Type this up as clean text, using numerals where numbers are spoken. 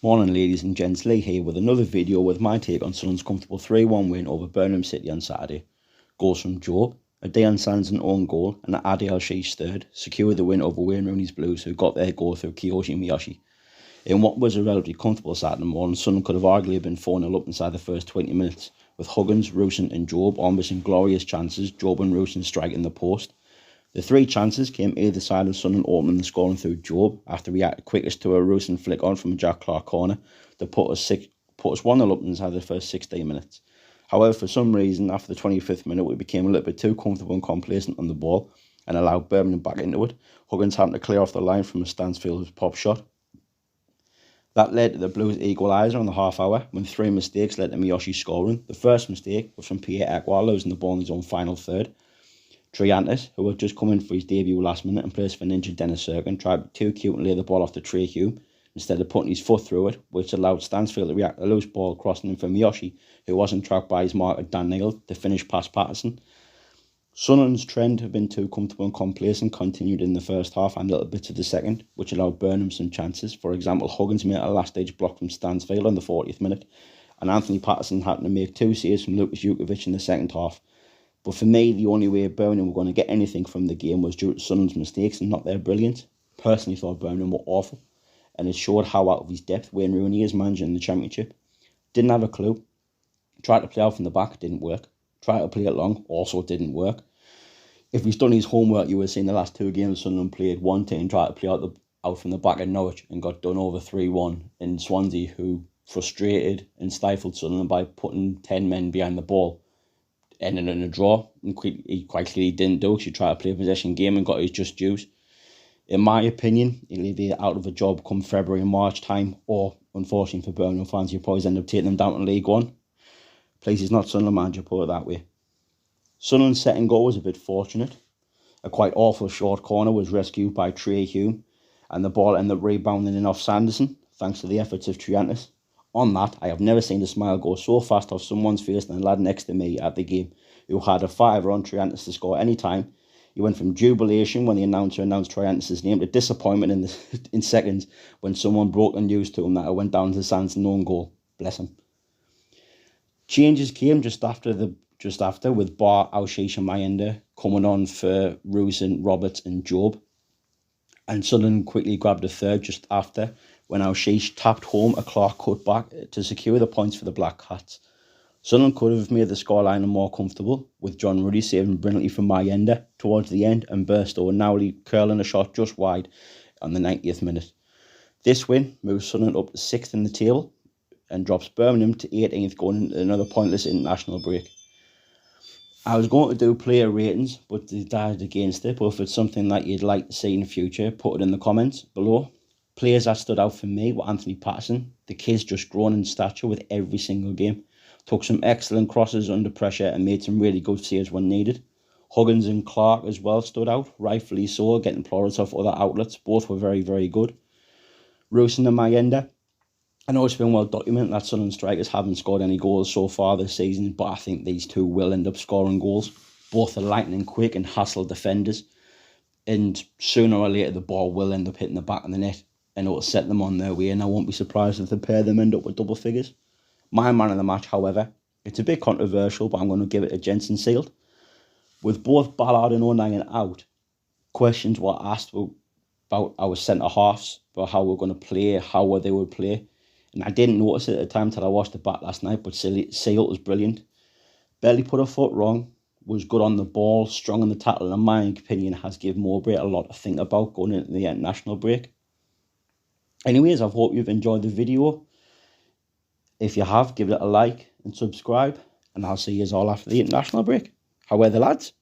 Morning ladies and gents, Lee here with another video with my take on Sunderland's comfortable 3-1 win over Birmingham City on Saturday. Goals from Job, a Dejan Sands own goal and an Adi Al-Sheikh's third secured the win over Wayne Rooney's Blues, who got their goal through Kiyoshi Miyoshi. In what was a relatively comfortable Saturday morning, Sunderland could have arguably been 4-0 up inside the first 20 minutes, with Huggins, Rusyn and Job all missing glorious chances, Job and Rusyn striking the post. The three chances came either side of Sunderland opening the scoring through Job after he acted quickest to a Rusyn flick on from a Jack Clark corner that put us 1-0 up inside the first 16 minutes. However, for some reason, after the 25th minute, we became a little bit too comfortable and complacent on the ball and allowed Birmingham back into it. Huggins having to clear off the line from a Stansfield's pop shot. That led to the Blues' equaliser on the half hour when three mistakes led to Miyoshi scoring. The first mistake was from Pierre Aguilar losing the ball in his own final third. Triantis, who had just come in for his debut last minute and placed for an injured Dennis Serkin, tried to be too cute and lay the ball off to Trey Hume instead of putting his foot through it, which allowed Stansfield to react to a loose ball crossing in for Miyoshi, who wasn't tracked by his marker Dan Neal to finish past Patterson. Sunderland's trend of being too comfortable and complacent continued in the first half and little bits of the second, which allowed Birmingham some chances. For example, Huggins made a last-stage block from Stansfield on the 40th minute, and Anthony Patterson had to make two saves from Lukas Jukovic in the second half. But for me, the only way Birmingham were going to get anything from the game was due to Sunderland's mistakes and not their brilliance. Personally thought Birmingham were awful, and it showed how out of his depth Wayne Rooney is managing the Championship. Didn't have a clue. Tried to play out from the back, didn't work. Tried to play it long, also didn't work. If he's done his homework, you would have seen the last two games Sunderland played 1-2 and tried to play out from the back at Norwich and got done over 3-1 in Swansea, who frustrated and stifled Sunderland by putting 10 men behind the ball. Ended in a draw, and he quite clearly didn't do it. He tried to play a possession game and got his just dues. In my opinion, he'll either be out of a job come February and March time, or, unfortunately for Birmingham fans, you'll probably end up taking them down to League One. Place he's not Sunderland manager, put it that way. Sunderland's second goal was a bit fortunate. A quite awful short corner was rescued by Trey Hume, and the ball ended up rebounding in off Sanderson, thanks to the efforts of Triantis. On that, I have never seen a smile go so fast off someone's face than the lad next to me at the game, who had a fiver on Triantis to score any time. He went from jubilation when the announcer announced Triantis' name to disappointment in seconds when someone broke the news to him that it went down to Sands' own goal. Bless him. Changes came just after with Bar, Al-Sheikh's and Mayenda coming on for Rusyn, Roberts and Job. And Sunderland quickly grabbed a third just after, when Al-Sheikh tapped home a Clark cutback to secure the points for the Black Cats. Sunderland could have made the scoreline more comfortable, with John Ruddy saving brilliantly from Mayenda towards the end and Burstow narrowly curling a shot just wide on the 90th minute. This win moves Sunderland up to 6th in the table and drops Birmingham to 18th, going into another pointless international break. I was going to do player ratings, but decided against it. But if it's something that you'd like to see in the future, put it in the comments below. Players that stood out for me were Anthony Patterson. The kid's just grown in stature with every single game. Took some excellent crosses under pressure and made some really good saves when needed. Huggins and Clark as well stood out, rightfully so, getting plaudits off other outlets. Both were very, very good. Rusyn and Mayenda. I know it's been well documented that Sunderland strikers haven't scored any goals so far this season, but I think these two will end up scoring goals. Both are lightning quick and hassle defenders, and sooner or later the ball will end up hitting the back of the net and it will set them on their way, and I won't be surprised if the pair of them end up with double figures. My man of the match, however, it's a bit controversial, but I'm going to give it a Jensen Sealed. With both Ballard and O'Neill out, questions were asked about our centre-halves, about how we're going to play, how they would play. And I didn't notice it at the time till I watched it back last night, but Sealed was brilliant. Barely put a foot wrong, was good on the ball, strong in the tackle, and in my opinion has given Mowbray a lot to think about going into the international break. Anyways, I hope you've enjoyed the video. If you have, give it a like and subscribe, and I'll see you all after the international break. How are the lads?